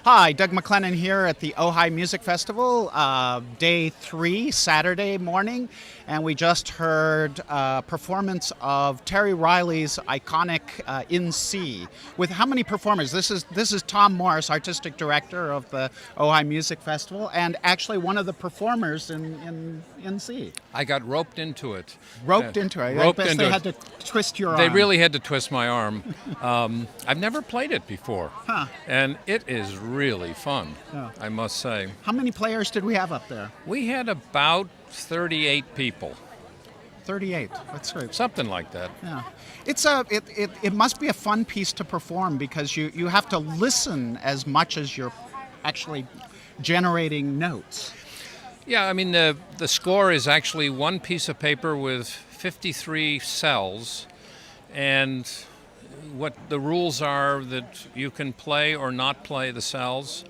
Hi, Doug McLennan here at the Ojai Music Festival, day 3, Saturday morning, and we just heard a performance of Terry Riley's iconic In C. With how many performers? This is Tom Morris, artistic director of the Ojai Music Festival, and actually one of the performers in C. I got roped into it. Roped into it. Roped I guess into they it. had to twist your arm. They really had to twist my arm. I've never played it before, Huh. and it is really fun, Yeah. I must say. How many players did we have up there? We had about 38 people, 38. That's great. something like that. Yeah, it must be a fun piece to perform because you have to listen as much as you're actually generating notes. Yeah, I mean, the score is actually one piece of paper with 53 cells, and what the rules are that you can play or not play the cells,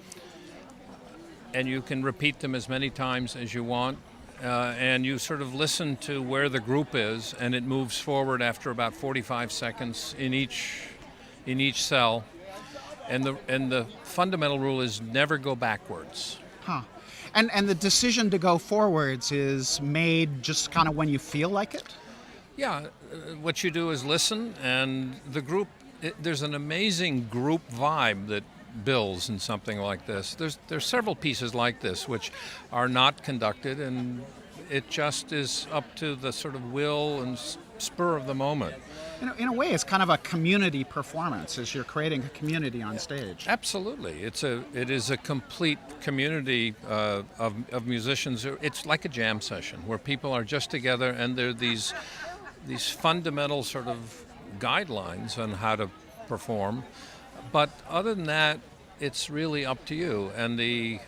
and you can repeat them as many times as you want, and you sort of listen to where the group is, and it moves forward after about 45 seconds in each cell, and the fundamental rule is never go backwards. Huh. And the decision to go forwards is made just kind of when you feel like it? Yeah, what you do is listen, and the group, there's an amazing group vibe that builds in something like this. There's several pieces like this which are not conducted, and it just is up to the sort of will and spur of the moment. In a way, it's kind of a community performance as you're creating a community on stage. Absolutely, it is a complete community of musicians. It's like a jam session where people are just together, and there are these fundamental sort of guidelines on how to perform. But other than that, it's really up to you. And the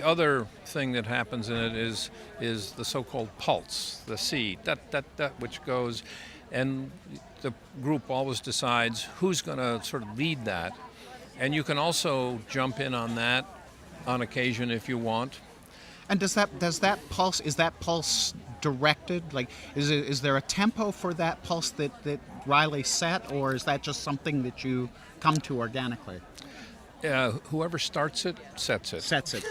other thing that happens in it is the so-called pulse, the C, that which goes, and the group always decides who's going to sort of lead that. And you can also jump in on that on occasion if you want. And does that pulse, is that pulse directed? Like, is there a tempo for that pulse that Riley set, or is that just something that you come to organically? Whoever starts it, sets it. Sets it.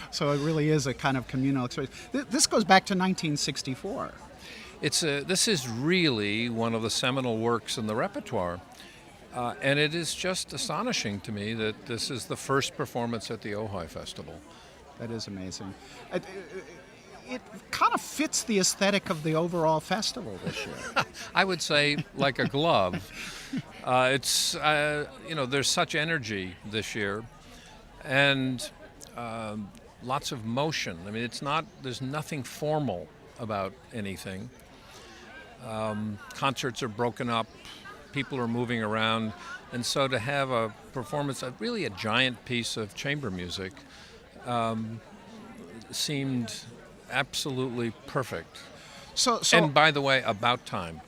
So it really is a kind of communal experience. This goes back to 1964. This is really one of the seminal works in the repertoire. And it is just astonishing to me that this is the first performance at the Ojai Festival. That is amazing. It kind of fits the aesthetic of the overall festival this year. I would say like a glove. There's such energy this year, and lots of motion. I mean, there's nothing formal about anything. Concerts are broken up, people are moving around, and so to have a performance, really a giant piece of chamber music, seemed absolutely perfect. So and by the way, about time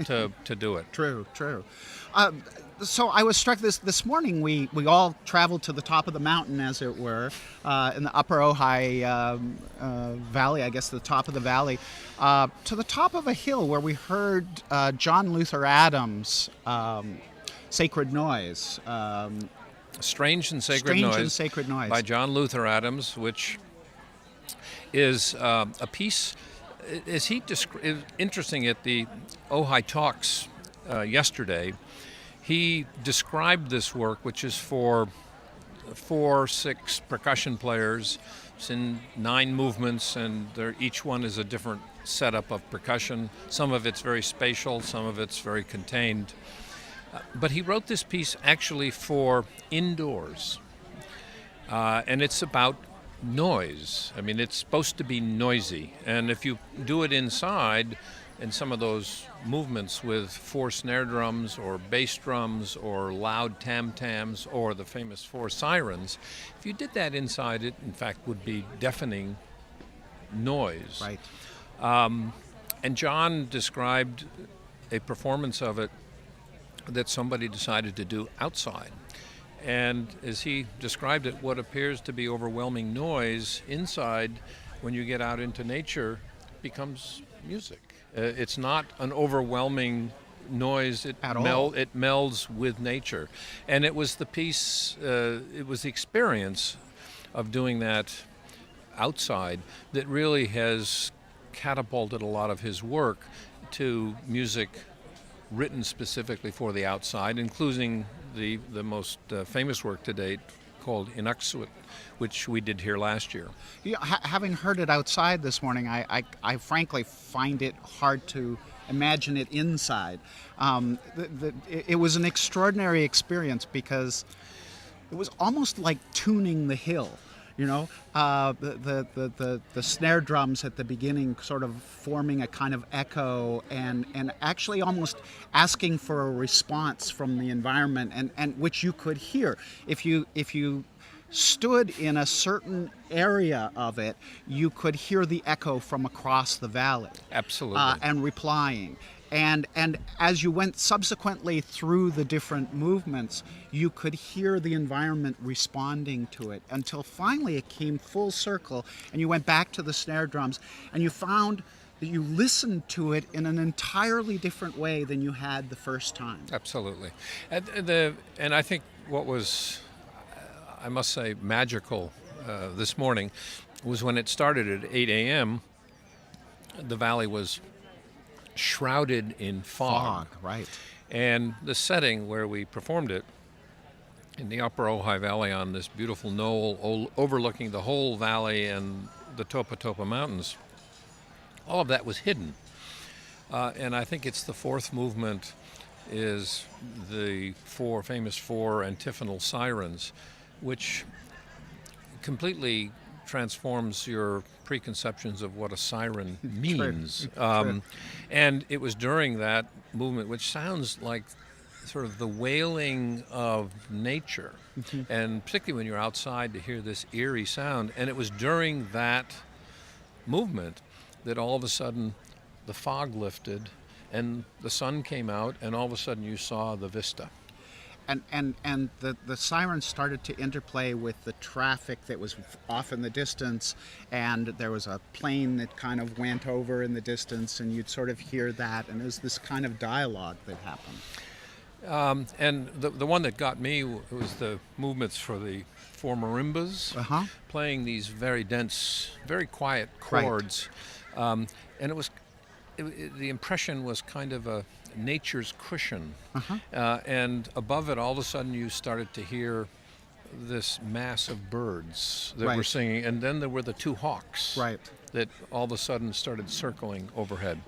to do it. True. So I was struck this morning. We all traveled to the top of the mountain, as it were, in the upper Ojai Valley, I guess the top of the valley, to the top of a hill where we heard John Luther Adams' Sacred Noise. Strange and Sacred Noise by John Luther Adams, which is a piece, interesting at the Ojai Talks yesterday. He described this work, which is for 4-6 percussion players. It's in 9 movements, and each one is a different setup of percussion. Some of it's very spatial, some of it's very contained. But he wrote this piece actually for indoors, and it's about noise. I mean, it's supposed to be noisy, and if you do it inside, in some of those movements with 4 snare drums or bass drums or loud tam-tams or the famous 4 sirens, if you did that inside, it in fact would be deafening noise. Right. And John described a performance of it that somebody decided to do outside. And as he described it, what appears to be overwhelming noise inside, when you get out into nature, becomes music. It's not an overwhelming noise. At all. It melds with nature, and it was the piece. It was the experience of doing that outside that really has catapulted a lot of his work to music written specifically for the outside, including the most famous work to date called Inuksut, which we did here last year. Yeah, having heard it outside this morning, I frankly find it hard to imagine it inside. It was an extraordinary experience because it was almost like tuning the hill. You know, the snare drums at the beginning sort of forming a kind of echo and actually almost asking for a response from the environment and which you could hear. If you stood in a certain area of it, you could hear the echo from across the valley. Absolutely. And replying. And as you went subsequently through the different movements, you could hear the environment responding to it until finally it came full circle and you went back to the snare drums and you found that you listened to it in an entirely different way than you had the first time. Absolutely. And I think what was, I must say, magical this morning was when it started at 8 a.m., the valley was shrouded in fog. Right. And the setting where we performed it in the upper Ojai Valley on this beautiful knoll overlooking the whole valley and the Topa Topa Mountains, all of that was hidden. And I think it's the fourth movement is the famous four antiphonal sirens, which completely transforms your preconceptions of what a siren means. And it was during that movement, which sounds like sort of the wailing of nature, and particularly when you're outside to hear this eerie sound. And it was during that movement that all of a sudden the fog lifted and the sun came out, and all of a sudden you saw the vista. And the sirens started to interplay with the traffic that was off in the distance, and there was a plane that kind of went over in the distance, and you'd sort of hear that, and it was this kind of dialogue that happened. And the one that got me was the movements for the four marimbas, playing these very dense, very quiet chords. Right. And the impression was kind of a nature's cushion. And above it, all of a sudden, you started to hear this mass of birds that were singing. And then there were the two hawks that all of a sudden started circling overhead.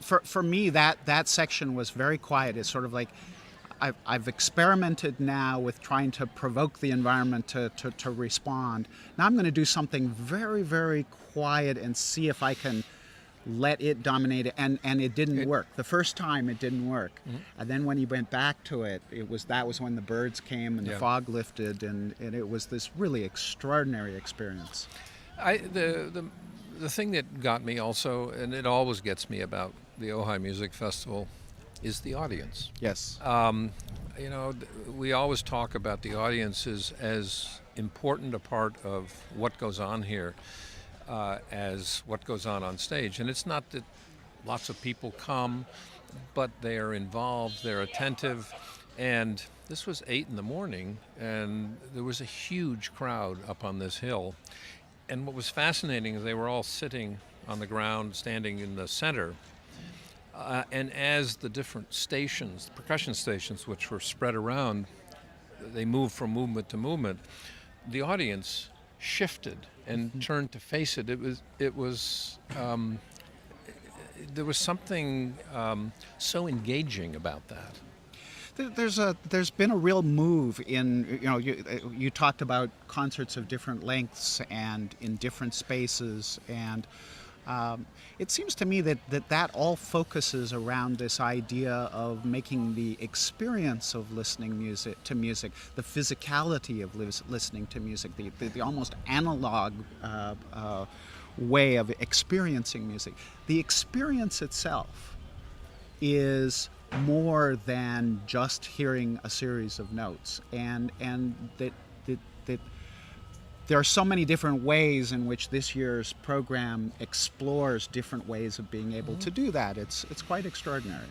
For me, that section was very quiet. It's sort of like I've experimented now with trying to provoke the environment to respond. Now I'm going to do something very, very quiet and see if I can let it dominate it, and it didn't work. The first time it didn't work, and then when he went back to it, that was when the birds came and the fog lifted, and it was this really extraordinary experience. The thing that got me also, and it always gets me about the Ojai Music Festival, is the audience. Yes. We always talk about the audience as important a part of what goes on here as what goes on stage. And it's not that lots of people come, but they are involved, they're attentive. And this was 8 a.m, and there was a huge crowd up on this hill. And what was fascinating is they were all sitting on the ground, standing in the center. And as the different stations, percussion stations, which were spread around, they moved from movement to movement, the audience shifted and turned to face it. There was something so engaging about that. There's been a real move in, you talked about concerts of different lengths and in different spaces, and it seems to me that all focuses around this idea of making the experience of listening to music, the physicality of listening to music, the almost analog way of experiencing music. The experience itself is more than just hearing a series of notes, and that there are so many different ways in which this year's program explores different ways of being able to do that. It's quite extraordinary.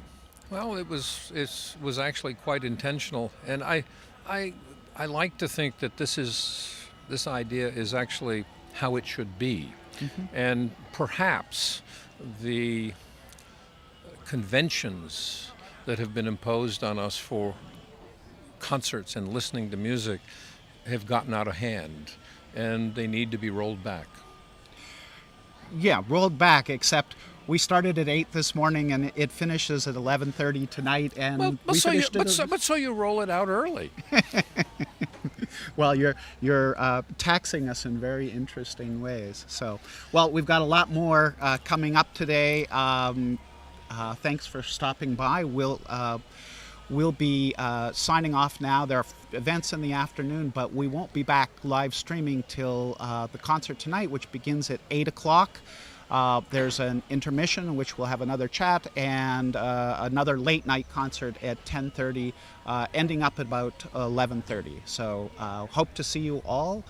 Well, it was actually quite intentional, and I I like to think that this idea is actually how it should be, and perhaps the conventions that have been imposed on us for concerts and listening to music have gotten out of hand, and they need to be rolled back. Yeah, rolled back, except we started at 8 this morning and it finishes at 11:30 tonight, and we finished it. But so you roll it out early. Well, you're taxing us in very interesting ways. So, well, we've got a lot more coming up today. Thanks for stopping by. We'll be signing off now. There are events in the afternoon, but we won't be back live streaming till the concert tonight, which begins at 8 o'clock. There's an intermission in which we'll have another chat, and another late night concert at 10:30, ending up at about 11:30. So hope to see you all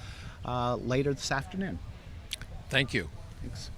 later this afternoon. Thank you. Thanks.